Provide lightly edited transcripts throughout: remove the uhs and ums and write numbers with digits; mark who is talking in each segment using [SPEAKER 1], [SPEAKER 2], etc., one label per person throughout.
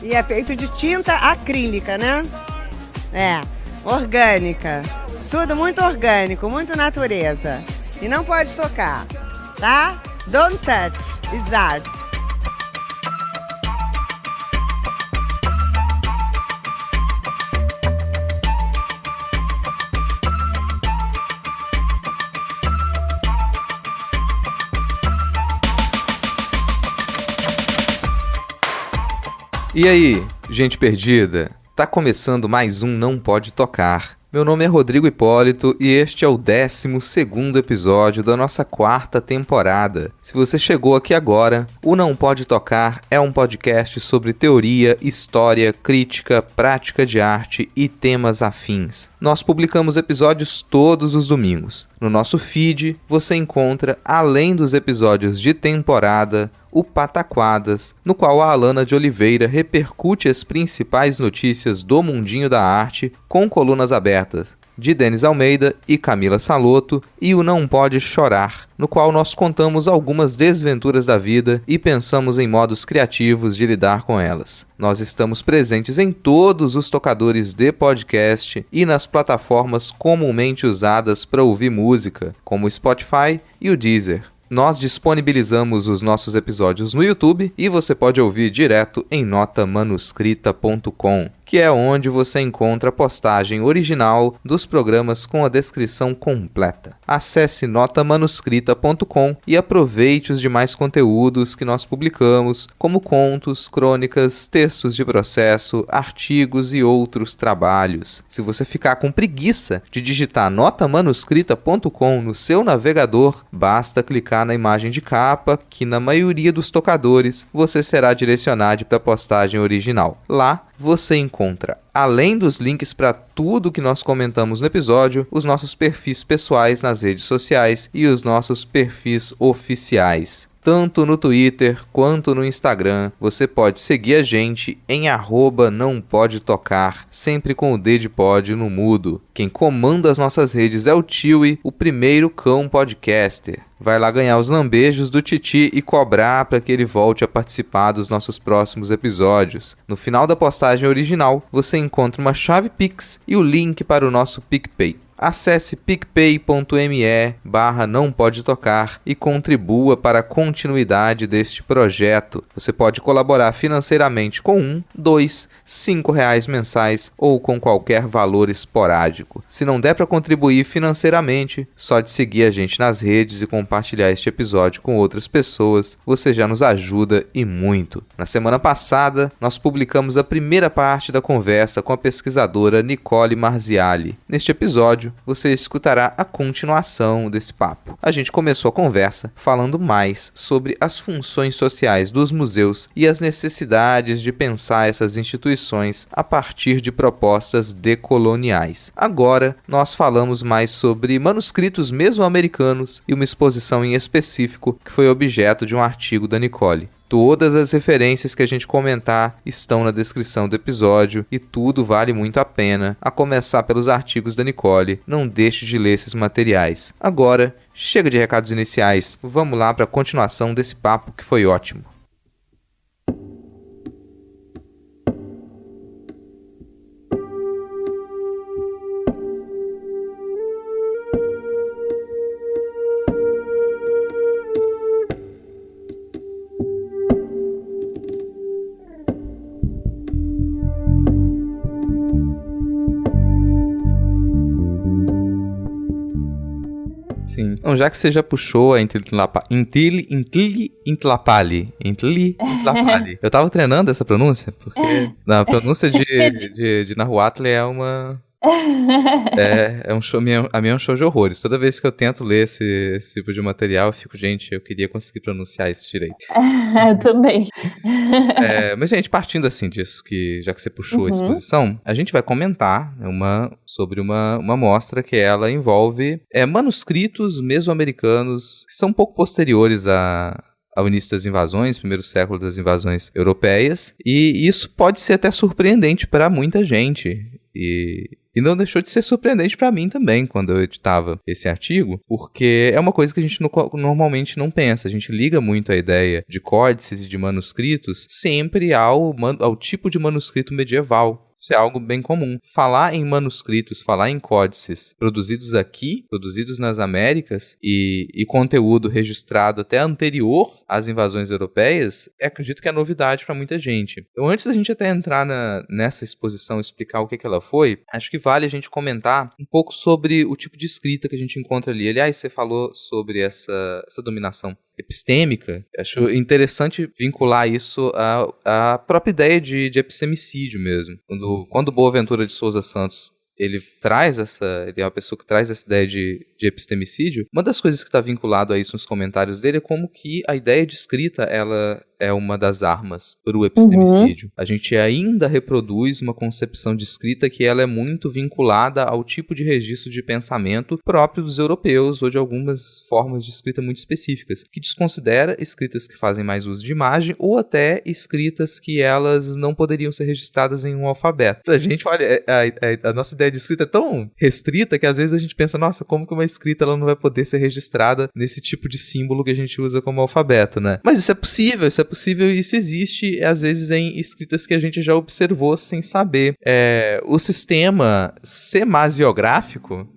[SPEAKER 1] E é feito de tinta acrílica, né? É, orgânica. Tudo muito orgânico, muito natureza. E não pode tocar, tá? Don't touch, it's art.
[SPEAKER 2] E aí, gente perdida? Tá começando mais um Não Pode Tocar. Meu nome é Rodrigo Hipólito e este é o 12º episódio da nossa 4ª temporada. Se você chegou aqui agora, o Não Pode Tocar é um podcast sobre teoria, história, crítica, prática de arte e temas afins. Nós publicamos episódios todos os domingos. No nosso feed, você encontra, além dos episódios de temporada, o Pataquadas, no qual a Alana de Oliveira repercute as principais notícias do mundinho da arte com colunas abertas de Denis Almeida e Camila Saloto, e o Não Pode Chorar, no qual nós contamos algumas desventuras da vida e pensamos em modos criativos de lidar com elas. Nós estamos presentes em todos os tocadores de podcast e nas plataformas comumente usadas para ouvir música, como o Spotify e o Deezer. Nós disponibilizamos os nossos episódios no YouTube e você pode ouvir direto em notamanuscrita.com, que é onde você encontra a postagem original dos programas com a descrição completa. Acesse notamanuscrita.com e aproveite os demais conteúdos que nós publicamos, como contos, crônicas, textos de processo, artigos e outros trabalhos. Se você ficar com preguiça de digitar notamanuscrita.com no seu navegador, basta clicar na imagem de capa, que na maioria dos tocadores você será direcionado para a postagem original. Lá você encontra, além dos links para tudo que nós comentamos no episódio, os nossos perfis pessoais nas redes sociais e os nossos perfis oficiais. Tanto no Twitter quanto no Instagram, você pode seguir a gente em @nãopodetocar, sempre com o D de pod no mudo. Quem comanda as nossas redes é o Tiwi, o primeiro cão podcaster. Vai lá ganhar os lambejos do Titi e cobrar para que ele volte a participar dos nossos próximos episódios. No final da postagem original, você encontra uma chave Pix e o link para o nosso PicPay. Acesse picpay.me/nãopodetocar e contribua para a continuidade deste projeto. Você pode colaborar financeiramente com R$1, R$2, R$5 mensais ou com qualquer valor esporádico. Se não der para contribuir financeiramente, só de seguir a gente nas redes e compartilhar este episódio com outras pessoas, você já nos ajuda e muito. Na semana passada, nós publicamos a primeira parte da conversa com a pesquisadora Nicole Marziali. Neste episódio, você escutará a continuação desse papo. A gente começou a conversa falando mais sobre as funções sociais dos museus e as necessidades de pensar essas instituições a partir de propostas decoloniais. Agora, nós falamos mais sobre manuscritos mesoamericanos e uma exposição em específico que foi objeto de um artigo da Nicole. Todas as referências que a gente comentar estão na descrição do episódio e tudo vale muito a pena, a começar pelos artigos da Nicole. Não deixe de ler esses materiais. Agora, chega de recados iniciais, vamos lá para a continuação desse papo que foi ótimo. Sim. Então, já que você já puxou a Intlapali. Eu tava treinando essa pronúncia, porque a pronúncia de Nahuatl é uma... É um show, a minha é um show de horrores. Toda vez que eu tento ler esse tipo de material, eu fico, gente, eu queria conseguir pronunciar isso direito.
[SPEAKER 3] Eu também.
[SPEAKER 2] Mas, gente, partindo assim disso, já que você puxou a exposição, a gente vai comentar sobre uma mostra que ela envolve manuscritos mesoamericanos que são um pouco posteriores ao início das invasões, primeiro século das invasões europeias, e isso pode ser até surpreendente para muita gente. E não deixou de ser surpreendente para mim também, quando eu editava esse artigo, porque é uma coisa que a gente normalmente não pensa. A gente liga muito a ideia de códices e de manuscritos sempre ao tipo de manuscrito medieval. Isso é algo bem comum. Falar em manuscritos, falar em códices produzidos aqui, produzidos nas Américas, e conteúdo registrado até anterior às invasões europeias, acredito que é novidade para muita gente. Então, antes da gente até entrar nessa exposição e explicar o que ela foi, acho que vale a gente comentar um pouco sobre o tipo de escrita que a gente encontra ali. Aliás, você falou sobre essa dominação epistêmica. Acho interessante vincular isso à própria ideia de epistemicídio mesmo. Quando Boaventura de Souza Santos ele é uma pessoa que traz essa ideia de epistemicídio, uma das coisas que está vinculado a isso nos comentários dele é como que a ideia de escrita, ela é uma das armas para o epistemicídio. A gente ainda reproduz uma concepção de escrita que ela é muito vinculada ao tipo de registro de pensamento próprio dos europeus ou de algumas formas de escrita muito específicas, que desconsidera escritas que fazem mais uso de imagem ou até escritas que elas não poderiam ser registradas em um alfabeto. Pra gente, olha, a nossa ideia de escrita é tão restrita que às vezes a gente pensa, nossa, como que uma escrita ela não vai poder ser registrada nesse tipo de símbolo que a gente usa como alfabeto, né? Mas isso é possível e isso existe, às vezes, em escritas que a gente já observou sem saber. O sistema semasiográfico,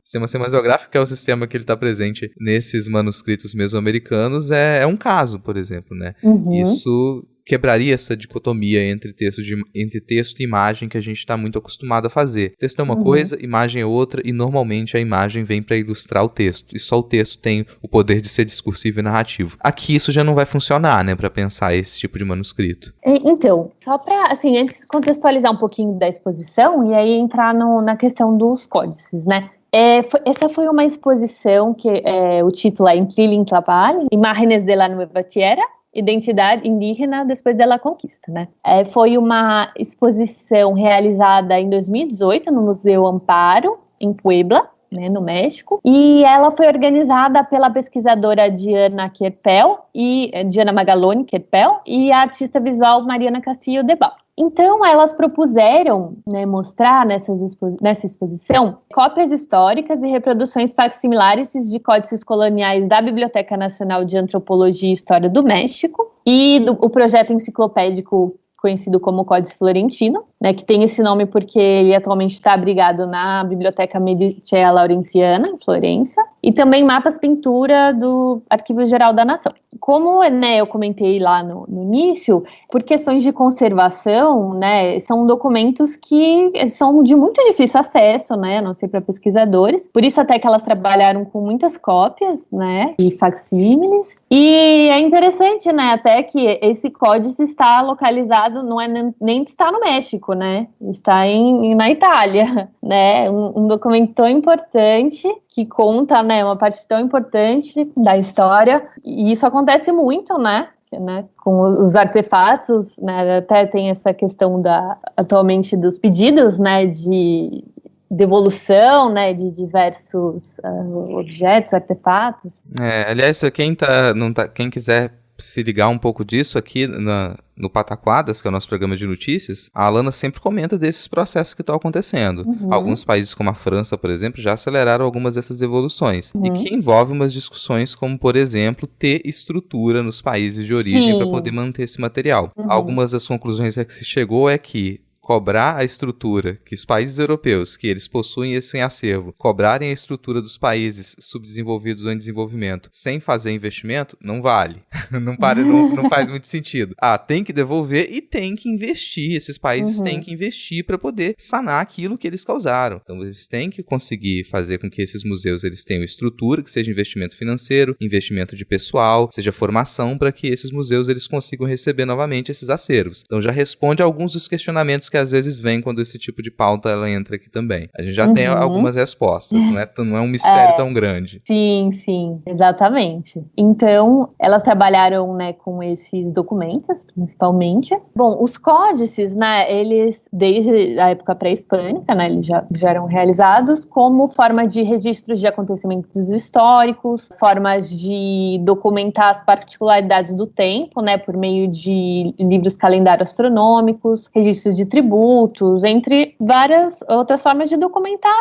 [SPEAKER 2] que é o sistema que ele está presente nesses manuscritos mesoamericanos, é um caso, por exemplo, né? Isso quebraria essa dicotomia entre texto e imagem que a gente está muito acostumado a fazer. Texto é uma coisa, imagem é outra, e normalmente a imagem vem para ilustrar o texto, e só o texto tem o poder de ser discursivo e narrativo. Aqui isso já não vai funcionar, né, para pensar esse tipo de manuscrito.
[SPEAKER 3] Então, só para, assim, antes contextualizar um pouquinho da exposição, e aí entrar na questão dos códices, né? Essa foi uma exposição que o título é Intlili-Intlapal, Imágenes de la Nueva Tierra, Identidade Indígena depois da Conquista, né? Foi uma exposição realizada em 2018 no Museu Amparo, em Puebla, né, no México, e ela foi organizada pela pesquisadora Diana Magaloni Querpel e a artista visual Mariana Castillo de Bal. Então, elas propuseram, né, mostrar nessa exposição cópias históricas e reproduções facsimilares de códices coloniais da Biblioteca Nacional de Antropologia e História do México e o projeto enciclopédico conhecido como Códice Florentino, né, que tem esse nome porque ele atualmente está abrigado na Biblioteca Medicea Laurenciana, em Florença, e também mapas pintura do Arquivo Geral da Nação. Como, né, eu comentei lá no início, por questões de conservação, né, são documentos que são de muito difícil acesso, né, a não ser para pesquisadores, por isso até que elas trabalharam com muitas cópias, né, e facsímiles, e é interessante, né, até que esse códice está localizado, não é nem está no México, né, está na Itália, né, um documento tão importante que conta, né, uma parte tão importante da história, e isso acontece muito, né, com os artefatos, né, até tem essa questão atualmente dos pedidos, né, de devolução, né, de diversos objetos, artefatos.
[SPEAKER 2] Aliás, quem quiser se ligar um pouco disso aqui no Pataquadas, que é o nosso programa de notícias, a Alana sempre comenta desses processos que estão acontecendo. Alguns países, como a França, por exemplo, já aceleraram algumas dessas devoluções. E que envolve umas discussões como, por exemplo, ter estrutura nos países de origem para poder manter esse material. Algumas das conclusões a que se chegou é que cobrar a estrutura que os países europeus, que eles possuem isso em acervo, cobrarem a estrutura dos países subdesenvolvidos ou em desenvolvimento sem fazer investimento, não vale. não faz muito sentido. Tem que devolver e tem que investir. Esses países têm que investir para poder sanar aquilo que eles causaram. Então, eles têm que conseguir fazer com que esses museus eles tenham estrutura, que seja investimento financeiro, investimento de pessoal, seja formação, para que esses museus eles consigam receber novamente esses acervos. Então, já responde a alguns dos questionamentos que às vezes vem quando esse tipo de pauta ela entra aqui também. A gente já tem algumas respostas, não é um mistério tão grande.
[SPEAKER 3] Sim, exatamente. Então, elas trabalharam, né, com esses documentos, principalmente. Bom, os códices, né, eles, desde a época pré-hispânica, né, eles já eram realizados como forma de registros de acontecimentos históricos, formas de documentar as particularidades do tempo, né, por meio de livros calendário astronômicos, registros de tributos, tributos, entre várias outras formas de documentar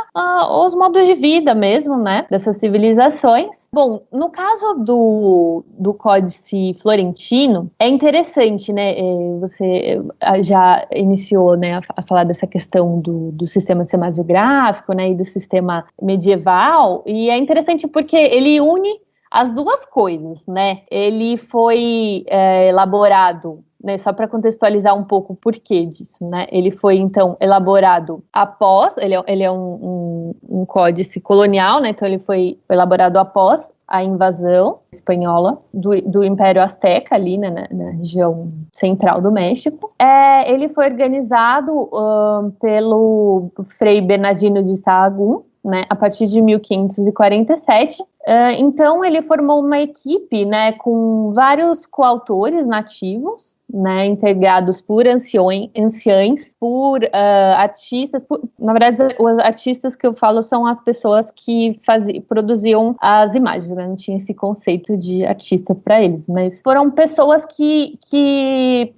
[SPEAKER 3] os modos de vida mesmo, né, dessas civilizações. Bom, no caso do Códice Florentino, é interessante, né, você já iniciou, né, a falar dessa questão do sistema semasiográfico, né, e do sistema medieval, e é interessante porque ele une as duas coisas, né, ele foi elaborado, né, só para contextualizar um pouco o porquê disso, né? Ele foi, então, elaborado após, ele é um códice colonial, né? Então ele foi elaborado após a invasão espanhola do Império Azteca, ali, né, na região central do México. Ele foi organizado pelo Frei Bernardino de Sahagún, né, a partir de 1547. Então ele formou uma equipe, né, com vários coautores nativos, né, integrados por anciães, por artistas. Na verdade, os artistas que eu falo são as pessoas que produziam as imagens, né, não tinha esse conceito de artista para eles, mas foram pessoas que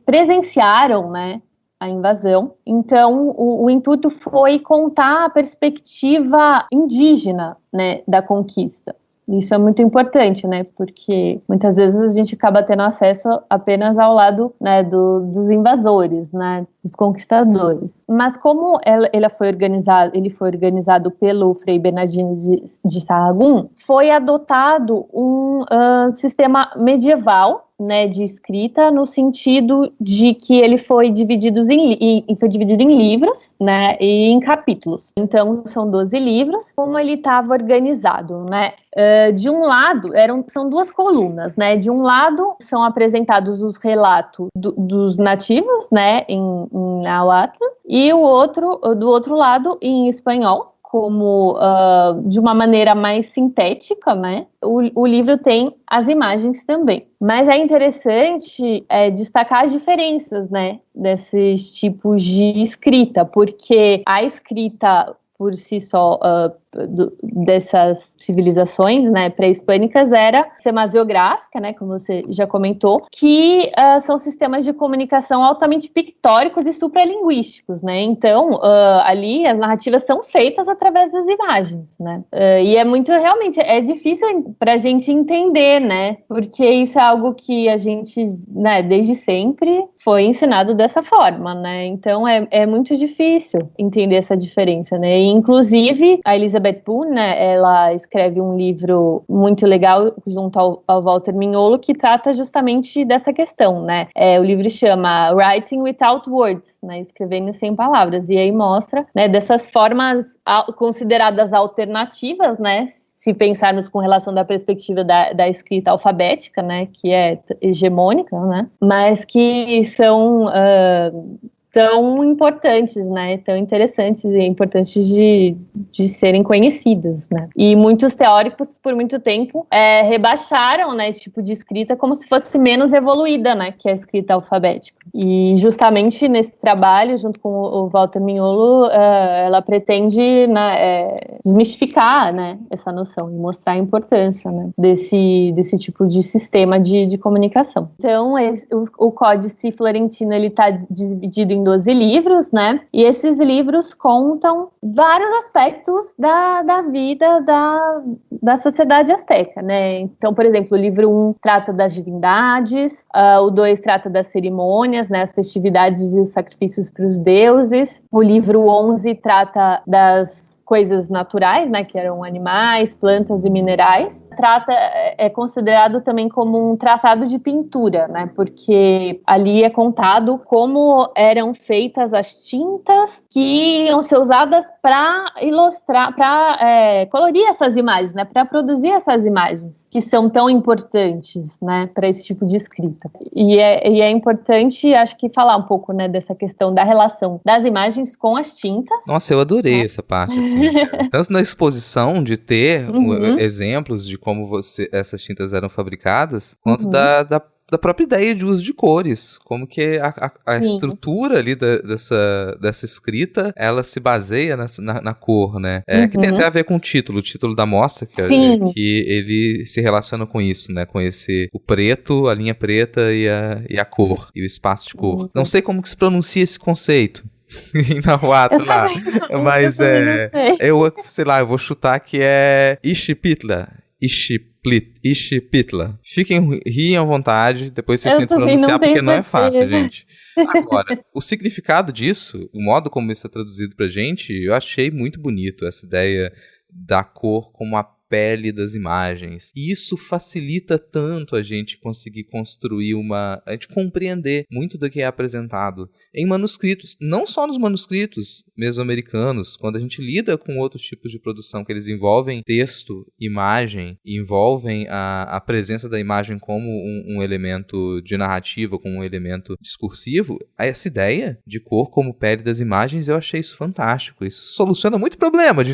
[SPEAKER 3] presenciaram, né, a invasão. Então, o intuito foi contar a perspectiva indígena, né, da conquista. Isso é muito importante, né, porque muitas vezes a gente acaba tendo acesso apenas ao lado, né, dos invasores, né, dos conquistadores. Mas como ele foi organizado pelo Frei Bernardino de Sahagún, foi adotado um sistema medieval, né, de escrita, no sentido de que ele foi dividido em livros, né, e em capítulos. Então, são 12 livros. Como ele estava organizado, né? De um lado, são duas colunas, né? De um lado, são apresentados os relatos dos nativos, né, em Nahuatl, e do outro lado, em espanhol, como de uma maneira mais sintética, né? O livro tem as imagens também. Mas é interessante destacar as diferenças, né, desses tipos de escrita, porque a escrita por si só dessas civilizações, né, pré-hispânicas era semasiográfica, né, como você já comentou, que são sistemas de comunicação altamente pictóricos e supralinguísticos, né, então ali as narrativas são feitas através das imagens, né, e realmente é difícil pra gente entender, né, porque isso é algo que a gente, né, desde sempre foi ensinado dessa forma, né, então é muito difícil entender essa diferença, né, e inclusive a Elizabeth Boone, né, ela escreve um livro muito legal junto ao Walter Mignolo que trata justamente dessa questão, né? O livro chama Writing Without Words, né, escrevendo sem palavras, e aí mostra, né, dessas formas consideradas alternativas, né, se pensarmos com relação da perspectiva da escrita alfabética, né, que é hegemônica, né, mas que são tão importantes, né, tão interessantes e importantes de serem conhecidas, né. E muitos teóricos, por muito tempo, rebaixaram, né, esse tipo de escrita como se fosse menos evoluída, né, que a escrita alfabética. E justamente nesse trabalho, junto com o Walter Mignolo, ela pretende, né, desmistificar, né, essa noção e mostrar a importância, né, desse tipo de sistema de comunicação. Então, o Códice Florentino, ele está dividido em 12 livros, né? E esses livros contam vários aspectos da vida da sociedade azteca, né? Então, por exemplo, o livro 1 trata das divindades, o 2 trata das cerimônias, né? As festividades e os sacrifícios para os deuses. O livro 11 trata das coisas naturais, né, que eram animais, plantas e minerais. É considerado também como um tratado de pintura, né, porque ali é contado como eram feitas as tintas que iam ser usadas para ilustrar, para colorir essas imagens, né, para produzir essas imagens que são tão importantes, né, para esse tipo de escrita. E é importante, acho que, falar um pouco, né, dessa questão da relação das imagens com as tintas.
[SPEAKER 2] Nossa, eu adorei essa parte, assim. Tanto na exposição de ter exemplos de como essas tintas eram fabricadas, quanto da própria ideia de uso de cores, como que a estrutura ali dessa escrita, ela se baseia na cor, né? Que tem até a ver com o título da mostra, que ele se relaciona com isso, né? Com o preto, a linha preta e a cor, e o espaço de cor. Não sei como que se pronuncia esse conceito. em Nahuatl lá. Mas eu sei lá, eu vou chutar que é Ishipitla. Ishipitla. Riem à vontade, depois vocês tentam pronunciar, porque não é fácil, gente. Agora, o significado disso, o modo como isso é traduzido pra gente, eu achei muito bonito, essa ideia da cor como a pele das imagens. E isso facilita tanto a gente conseguir construir a gente compreender muito do que é apresentado em manuscritos, não só nos manuscritos mesoamericanos, quando a gente lida com outros tipos de produção que eles envolvem texto, imagem, envolvem a presença da imagem como um elemento de narrativa, como um elemento discursivo, essa ideia de cor como pele das imagens, eu achei isso fantástico. Isso soluciona muito problema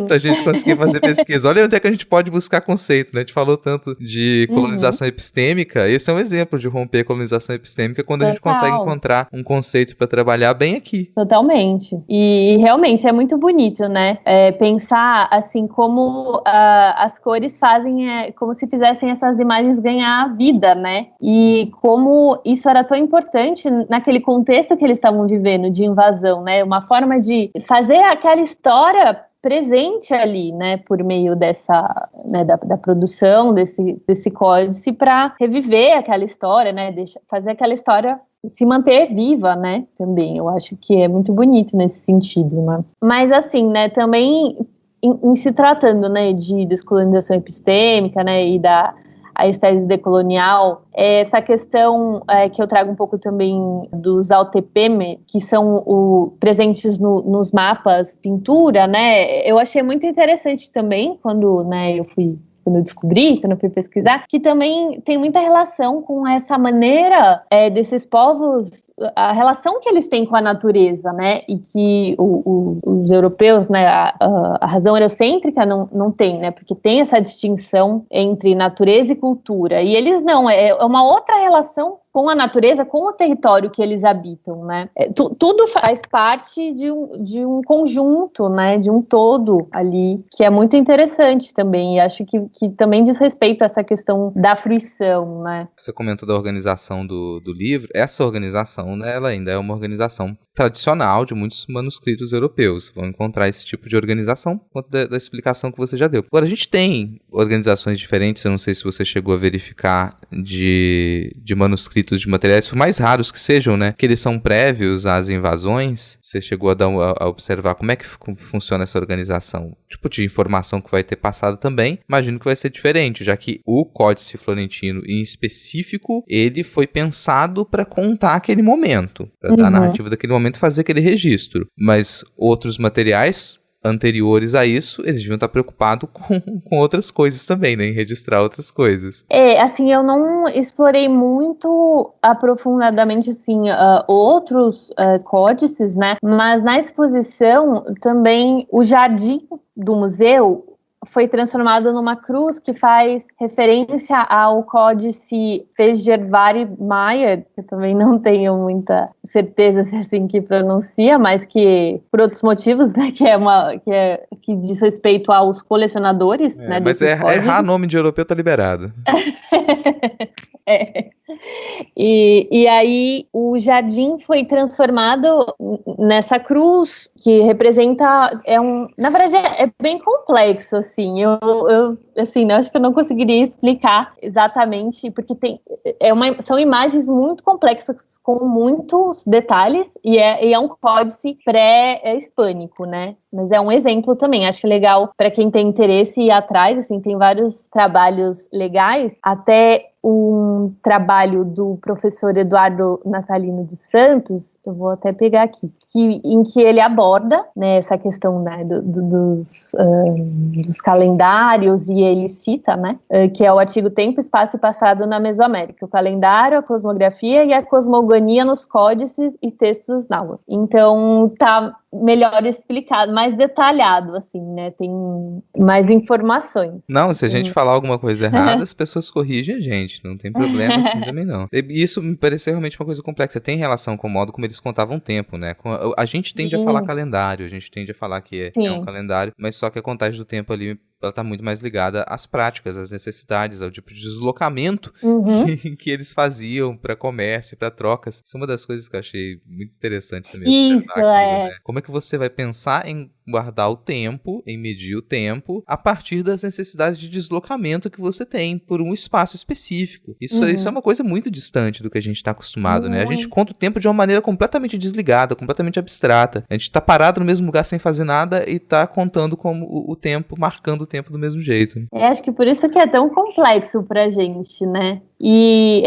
[SPEAKER 2] pra gente conseguir fazer pesquisa. Olha onde é que a gente pode buscar conceito, né? A gente falou tanto de colonização epistêmica, esse é um exemplo de romper a colonização epistêmica quando a gente consegue encontrar um conceito para trabalhar bem aqui.
[SPEAKER 3] Totalmente. E realmente é muito bonito, né? Pensar assim como as cores fazem, como se fizessem essas imagens ganhar vida, né? E como isso era tão importante naquele contexto que eles estavam vivendo de invasão, né? Uma forma de fazer aquela história presente ali, né, por meio dessa, né, da produção desse códice para reviver aquela história, né, fazer aquela história se manter viva, né, também. Eu acho que é muito bonito nesse sentido, né. Mas assim, né, também em se tratando, né, de descolonização epistêmica, né, e a estética decolonial, essa questão que eu trago um pouco também dos Altepeme, que são presentes nos mapas pintura, né, eu achei muito interessante também quando eu descobri, quando eu fui pesquisar, que também tem muita relação com essa maneira desses povos, a relação que eles têm com a natureza, né, e que os europeus, né, a razão eurocêntrica não tem, né, porque tem essa distinção entre natureza e cultura, e eles não, é uma outra relação com a natureza, com o território que eles habitam, né? Tudo faz parte de um conjunto, né? De um todo ali, que é muito interessante também, e acho que também diz respeito a essa questão da fruição, né?
[SPEAKER 2] Você comentou da organização do livro. Essa organização, né, ela ainda é uma organização tradicional de muitos manuscritos europeus. Vão encontrar esse tipo de organização quanto da explicação que você já deu. Agora, a gente tem organizações diferentes, eu não sei se você chegou a verificar, de manuscritos de materiais, por mais raros que sejam, né, que eles são prévios às invasões. Você chegou a observar como é que funciona essa organização? Tipo de informação que vai ter passado também, imagino que vai ser diferente, já que o Códice Florentino, em específico, ele foi pensado para contar aquele momento, para dar a narrativa daquele momento e fazer aquele registro. Mas outros materiais anteriores a isso, eles deviam estar preocupados com outras coisas também, né? Em registrar outras coisas.
[SPEAKER 3] Assim, eu não explorei muito aprofundadamente, assim, outros códices, né? Mas na exposição, também, o jardim do museu foi transformado numa cruz que faz referência ao códice Fesgervari Mayer, que eu também não tenho muita certeza se é assim que pronuncia, mas que, por outros motivos, né, que diz respeito aos colecionadores, né,
[SPEAKER 2] mas errar nome de europeu tá liberado.
[SPEAKER 3] E aí o jardim foi transformado nessa cruz que representa, na verdade é bem complexo, assim, eu acho que eu não conseguiria explicar exatamente, porque são imagens muito complexas com muitos detalhes e é um códice pré-hispânico, né? Mas é um exemplo também, acho que é legal para quem tem interesse ir atrás, assim, tem vários trabalhos legais, até um trabalho do professor Eduardo Natalino dos Santos, eu vou até pegar aqui, em que ele aborda, né, essa questão, né, dos calendários, e ele cita, né, que é o artigo Tempo, Espaço e Passado na Mesoamérica, o calendário, a cosmografia e a cosmogonia nos códices e textos náhuatl. Então, tá melhor explicado, mais detalhado, assim, né, tem mais informações.
[SPEAKER 2] Não, se a gente falar alguma coisa errada, as pessoas corrigem a gente, não tem problema assim também não. E isso me pareceu realmente uma coisa complexa, tem relação com o modo como eles contavam o tempo, né, a gente tende a falar calendário, a gente tende a falar que é um calendário, mas só que a contagem do tempo ali ela está muito mais ligada às práticas, às necessidades, ao tipo de deslocamento que eles faziam para comércio, para trocas. Isso é uma das coisas que eu achei muito interessante também.
[SPEAKER 3] Isso, é.
[SPEAKER 2] Né? Como é que você vai pensar em guardar o tempo, em medir o tempo, a partir das necessidades de deslocamento que você tem por um espaço específico. Isso é uma coisa muito distante do que a gente está acostumado, né? A gente conta o tempo de uma maneira completamente desligada, completamente abstrata. A gente está parado no mesmo lugar sem fazer nada e está contando como o tempo, marcando o tempo do mesmo jeito.
[SPEAKER 3] Acho que por isso que é tão complexo pra gente, né? E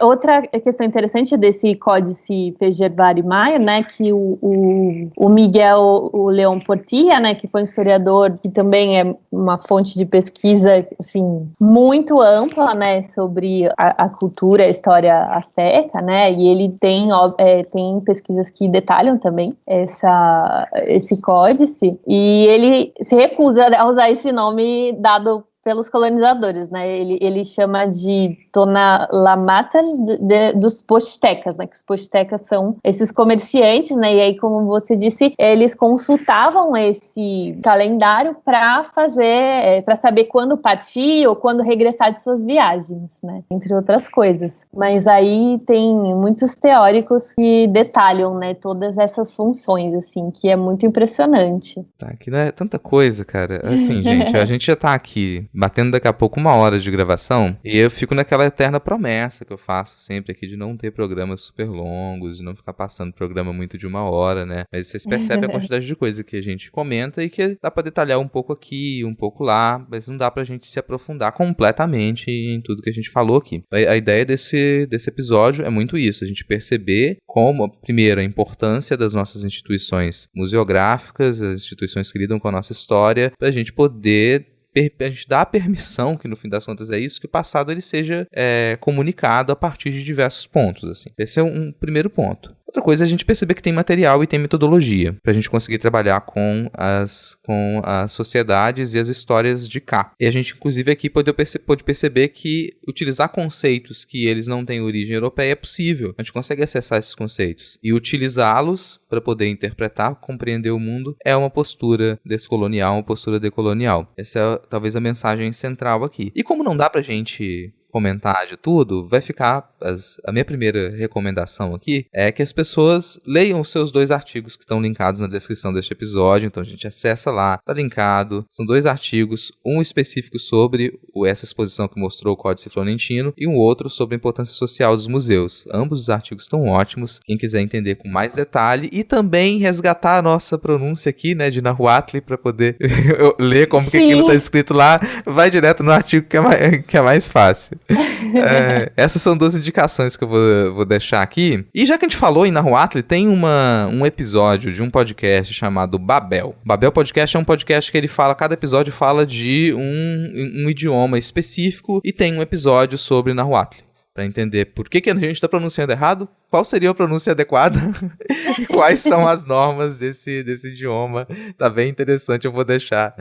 [SPEAKER 3] outra questão interessante desse Códice Fejerbari-Maia, né, que o Miguel León Portilla, né, que foi um historiador que também é uma fonte de pesquisa, assim, muito ampla, né, sobre a cultura, a história asteca, né, e ele tem pesquisas que detalham também esse códice, e ele se recusa a usar esse nome dado pelos colonizadores, né? Ele chama de Tonalámatl dos postecas, né? Que os postecas são esses comerciantes, né? E aí, como você disse, eles consultavam esse calendário para saber quando partir ou quando regressar de suas viagens, né? Entre outras coisas. Mas aí tem muitos teóricos que detalham, né? Todas essas funções, assim, que é muito impressionante.
[SPEAKER 2] Tá, aqui não é tanta coisa, cara. Assim, gente, a gente já tá aqui batendo daqui a pouco 1 hora de gravação, e eu fico naquela eterna promessa que eu faço sempre aqui de não ter programas super longos, de não ficar passando programa muito de 1 hora, né? Mas vocês percebem a quantidade de coisa que a gente comenta e que dá pra detalhar um pouco aqui, um pouco lá, mas não dá pra gente se aprofundar completamente em tudo que a gente falou aqui. A ideia desse episódio é muito isso, a gente perceber como, primeiro, a importância das nossas instituições museográficas, as instituições que lidam com a nossa história, pra gente poder a gente dá a permissão, que no fim das contas é isso, que o passado ele seja comunicado a partir de diversos pontos. Assim. Esse é um primeiro ponto. Outra coisa é a gente perceber que tem material e tem metodologia para a gente conseguir trabalhar com as sociedades e as histórias de cá. E a gente, inclusive, aqui pode perceber que utilizar conceitos que eles não têm origem europeia é possível. A gente consegue acessar esses conceitos. E utilizá-los para poder interpretar, compreender o mundo, é uma postura descolonial, uma postura decolonial. Essa é talvez a mensagem central aqui. E como não dá pra gente comentar de tudo, vai ficar a minha primeira recomendação aqui é que as pessoas leiam os seus 2 artigos que estão linkados na descrição deste episódio. Então a gente acessa lá, tá linkado, são 2 artigos, um específico sobre essa exposição que mostrou o Códice Florentino e um outro sobre a importância social dos museus. Ambos os artigos estão ótimos, quem quiser entender com mais detalhe e também resgatar a nossa pronúncia aqui, né, de Nahuatl, para poder ler como que aquilo tá escrito lá, vai direto no artigo que é mais fácil. Essas são 2 indicações que eu vou deixar aqui. E já que a gente falou em Nahuatl, tem um episódio de um podcast chamado Babel. Babel Podcast é um podcast que cada episódio fala de um idioma específico e tem um episódio sobre Nahuatl. Para entender por que a gente está pronunciando errado, qual seria a pronúncia adequada e quais são as normas desse idioma. Tá bem interessante, eu vou deixar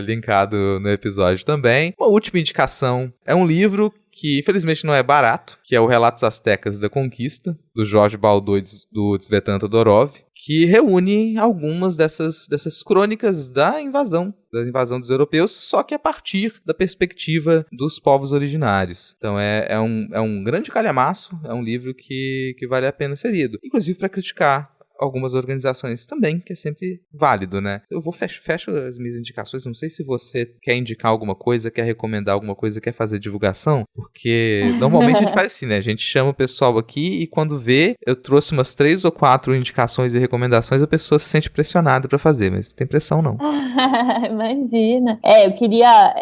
[SPEAKER 2] linkado no episódio também. Uma última indicação é um livro que infelizmente não é barato, que é o Relatos Aztecas da Conquista, do Jorge Baldor e do Tsvetan Todorov, que reúne algumas dessas crônicas da invasão dos europeus, só que a partir da perspectiva dos povos originários. Então é um grande calhamaço, é um livro que vale a pena ser lido, inclusive para criticar algumas organizações também, que é sempre válido, né? Eu fecho as minhas indicações, não sei se você quer indicar alguma coisa, quer recomendar alguma coisa, quer fazer divulgação, porque normalmente a gente faz assim, né? A gente chama o pessoal aqui e quando vê, eu trouxe umas 3 ou 4 indicações e recomendações, a pessoa se sente pressionada pra fazer, mas não tem pressão não.
[SPEAKER 3] Imagina. Eu queria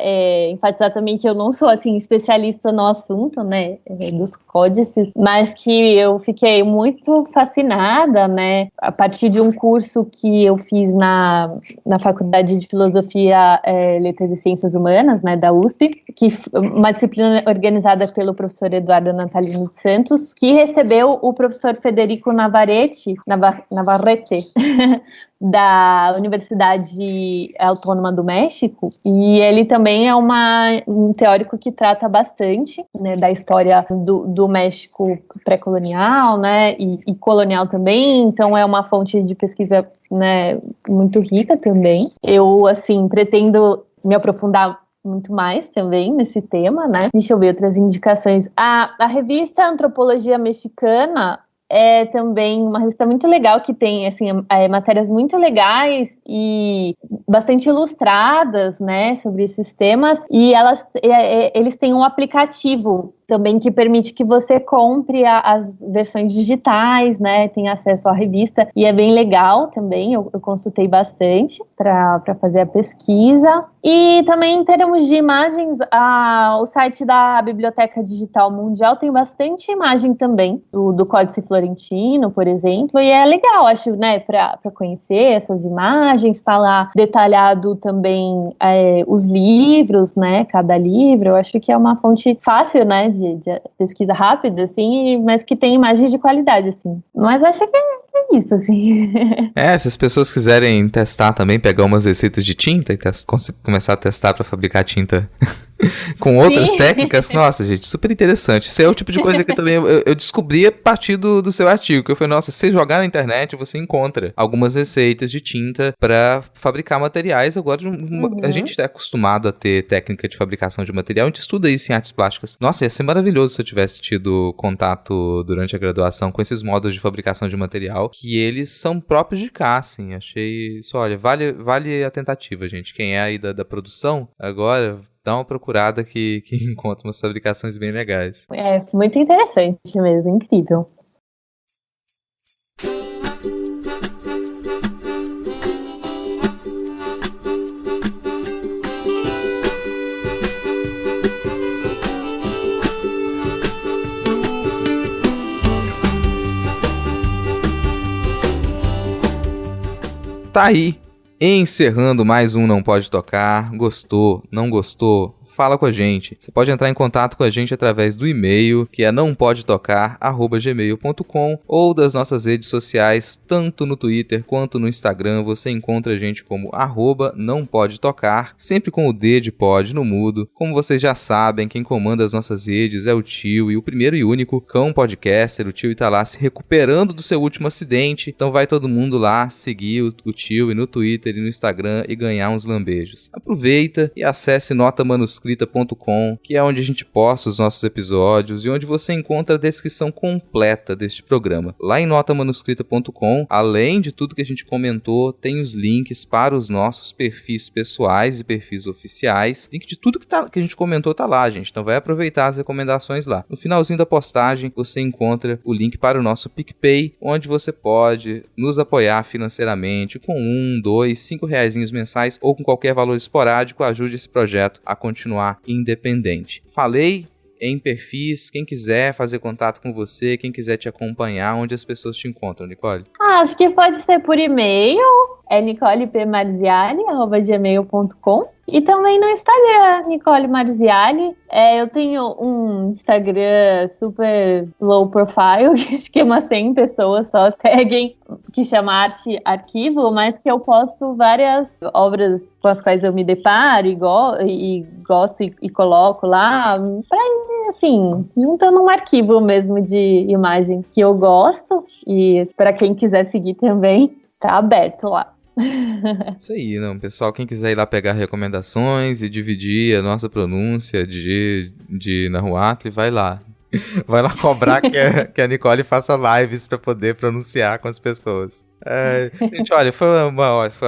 [SPEAKER 3] enfatizar também que eu não sou, assim, especialista no assunto, né, dos códices, mas que eu fiquei muito fascinada, né, a partir de um curso que eu fiz na Faculdade de Filosofia, Letras e Ciências Humanas, né, da USP, que uma disciplina organizada pelo professor Eduardo Natalino de Santos, que recebeu o professor Federico Navarrete, da Universidade Autônoma do México, e ele também é um teórico que trata bastante, né, da história do México pré-colonial, né, e colonial também, então é uma fonte de pesquisa, né, muito rica também. Eu, assim, pretendo me aprofundar muito mais também nesse tema, né? Deixa eu ver outras indicações. A revista Antropologia Mexicana é também uma revista muito legal, que tem, assim, matérias muito legais e bastante ilustradas, né, sobre esses temas, e eles têm um aplicativo também que permite que você compre as versões digitais, né, tem acesso à revista, e é bem legal também, eu consultei bastante para fazer a pesquisa. E também, em termos de imagens, o site da Biblioteca Digital Mundial tem bastante imagem também, do Códice Florentino, por exemplo, e é legal, acho, né, para conhecer essas imagens, está lá detalhado também os livros, né, cada livro. Eu acho que é uma fonte fácil, né, de pesquisa rápida, assim, mas que tem imagens de qualidade, assim. Mas acho que é isso, assim.
[SPEAKER 2] Se as pessoas quiserem testar também, pegar umas receitas de tinta e começar a testar para fabricar tinta com outras técnicas, nossa, gente, super interessante. Isso é o tipo de coisa que também eu descobri a partir do seu artigo, que eu falei, nossa, se você jogar na internet, você encontra algumas receitas de tinta para fabricar materiais. Agora, a gente está acostumado a ter técnica de fabricação de material, a gente estuda isso em artes plásticas. Nossa, ia ser maravilhoso se eu tivesse tido contato durante a graduação com esses modos de fabricação de material, que eles são próprios de cá, assim. Achei isso, olha, vale a tentativa, gente. Quem é aí da produção, agora dá uma procurada que encontra umas fabricações bem legais.
[SPEAKER 3] É, muito interessante mesmo, incrível.
[SPEAKER 2] Tá aí, encerrando mais um Não Pode Tocar. Gostou? Não gostou? Fala com a gente. Você pode entrar em contato com a gente através do e-mail, que é nãopodetocar@gmail.com, ou das nossas redes sociais, tanto no Twitter quanto no Instagram. Você encontra a gente como @nãopodetocar, sempre com o D de pod no mudo. Como vocês já sabem, quem comanda as nossas redes é o Tio, e o primeiro e único cão podcaster. O Tio tá lá se recuperando do seu último acidente, então vai todo mundo lá seguir o Tio e no Twitter e no Instagram e ganhar uns lambejos. Aproveita e acesse notamanuscrita.com, que é onde a gente posta os nossos episódios e onde você encontra a descrição completa deste programa. Lá em notamanuscrita.com, além de tudo que a gente comentou, tem os links para os nossos perfis pessoais e perfis oficiais. Link de tudo que a gente comentou tá lá, gente. Então vai aproveitar as recomendações lá. No finalzinho da postagem, você encontra o link para o nosso PicPay, onde você pode nos apoiar financeiramente com R$1, R$2, R$5 mensais ou com qualquer valor esporádico. Ajude esse projeto a continuar independente. Falei em perfis, quem quiser fazer contato com você, quem quiser te acompanhar, onde as pessoas te encontram, Nicole?
[SPEAKER 3] Acho que pode ser por e-mail, é nicolepmarziali@gmail.com, e também no Instagram, Nicole Marziali. Eu tenho um Instagram super low profile, que acho que umas 100 pessoas só seguem, que chama Arte Arquivo, mas que eu posto várias obras com as quais eu me deparo e gosto e coloco lá, assim, juntando um arquivo mesmo de imagem que eu gosto, e para quem quiser seguir também, tá aberto lá.
[SPEAKER 2] Isso aí, não, pessoal, quem quiser ir lá pegar recomendações e dividir a nossa pronúncia de Nahuatl, vai lá. Vai lá cobrar que a Nicole faça lives para poder pronunciar com as pessoas. Gente, olha, foi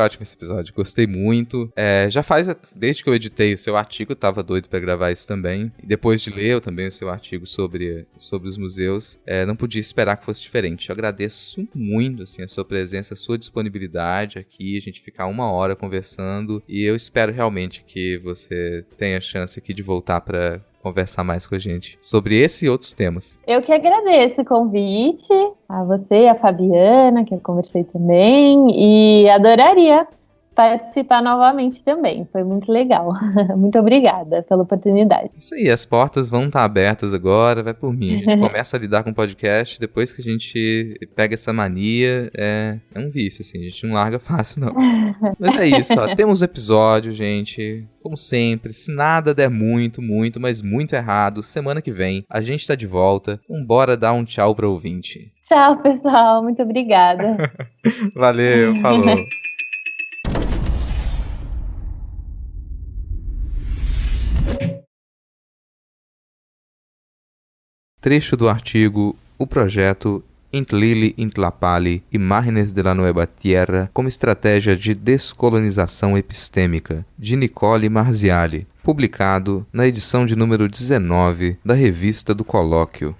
[SPEAKER 2] ótimo esse episódio, gostei muito. Já faz, desde que eu editei o seu artigo, tava doido pra gravar isso também. E depois de ler também o seu artigo sobre os museus, não podia esperar que fosse diferente. Eu agradeço muito, assim, a sua presença, a sua disponibilidade aqui, a gente ficar 1 hora conversando. E eu espero realmente que você tenha chance aqui de voltar pra conversar mais com a gente sobre esse e outros temas.
[SPEAKER 3] Eu que agradeço o convite, a você e a Fabiana, que eu conversei também, e adoraria participar novamente também. Foi muito legal. Muito obrigada pela oportunidade.
[SPEAKER 2] Isso aí, as portas vão estar abertas agora, vai por mim. A gente começa a lidar com o podcast, depois que a gente pega essa mania, é um vício, assim, a gente não larga fácil, não. Mas é isso, ó, temos um episódio, gente, como sempre, se nada der muito, mas muito errado, semana que vem a gente tá de volta, então bora dar um tchau pra ouvinte.
[SPEAKER 3] Tchau, pessoal, muito obrigada.
[SPEAKER 2] Valeu, falou. trecho do artigo O Projeto Intlili, Intlapali, Imágenes de la Nueva Tierra como Estratégia de Descolonização Epistêmica, de Nicole Marziali, publicado na edição de número 19 da Revista do Colóquio.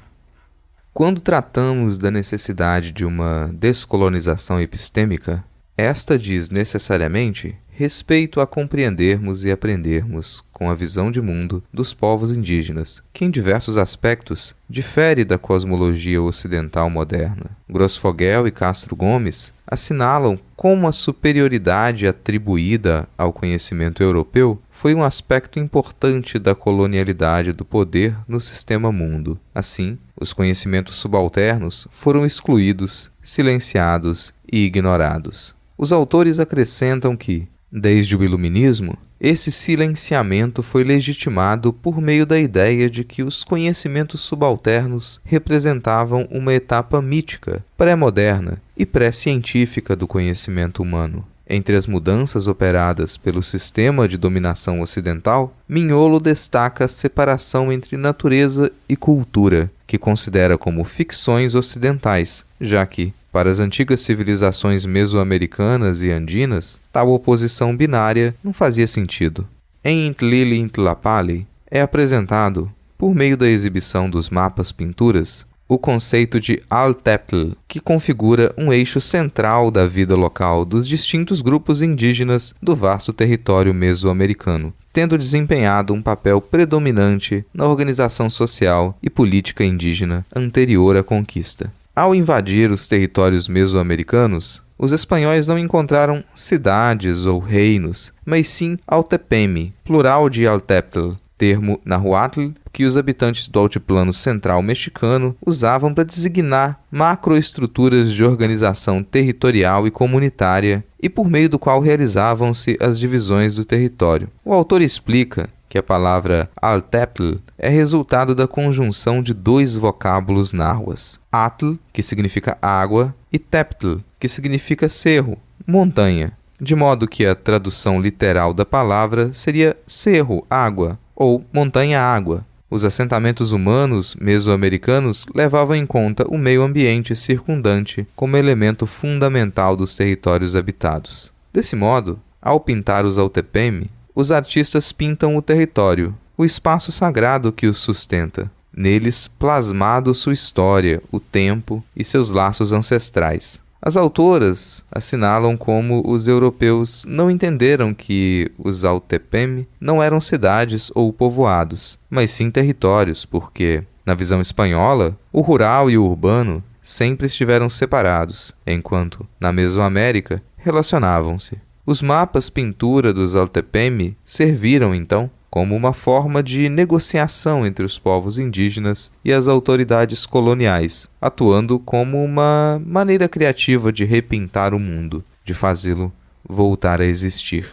[SPEAKER 2] Quando tratamos da necessidade de uma descolonização epistêmica, esta diz necessariamente respeito a compreendermos e aprendermos com a visão de mundo dos povos indígenas, que em diversos aspectos difere da cosmologia ocidental moderna. Grossfogel e Castro Gomes assinalam como a superioridade atribuída ao conhecimento europeu foi um aspecto importante da colonialidade do poder no sistema mundo. Assim, os conhecimentos subalternos foram excluídos, silenciados e ignorados. Os autores acrescentam que, desde o Iluminismo, esse silenciamento foi legitimado por meio da ideia de que os conhecimentos subalternos representavam uma etapa mítica, pré-moderna e pré-científica do conhecimento humano. Entre as mudanças operadas pelo sistema de dominação ocidental, Mignolo destaca a separação entre natureza e cultura, que considera como ficções ocidentais, já que, para as antigas civilizações mesoamericanas e andinas, tal oposição binária não fazia sentido. Em Intlili Intlapali é apresentado, por meio da exibição dos mapas-pinturas, o conceito de Alteptl, que configura um eixo central da vida local dos distintos grupos indígenas do vasto território mesoamericano, tendo desempenhado um papel predominante na organização social e política indígena anterior à conquista. Ao invadir os territórios mesoamericanos, os espanhóis não encontraram cidades ou reinos, mas sim Altepemi, plural de Alteptl, termo nahuatl que os habitantes do altiplano central mexicano usavam para designar macroestruturas de organização territorial e comunitária e por meio do qual realizavam-se as divisões do território. O autor explica que a palavra Alteptl é resultado da conjunção de dois vocábulos náhuas, Atl, que significa água, e Teptl, que significa cerro, montanha, de modo que a tradução literal da palavra seria cerro, água, ou montanha-água. Os assentamentos humanos mesoamericanos levavam em conta o meio ambiente circundante como elemento fundamental dos territórios habitados. Desse modo, ao pintar os Altepemi, os artistas pintam o território, o espaço sagrado que os sustenta, neles plasmado sua história, o tempo e seus laços ancestrais. As autoras assinalam como os europeus não entenderam que os Altepemi não eram cidades ou povoados, mas sim territórios, porque, na visão espanhola, o rural e o urbano sempre estiveram separados, enquanto, na Mesoamérica, relacionavam-se. Os mapas-pintura dos Altepemi serviram, então, como uma forma de negociação entre os povos indígenas e as autoridades coloniais, atuando como uma maneira criativa de repintar o mundo, de fazê-lo voltar a existir.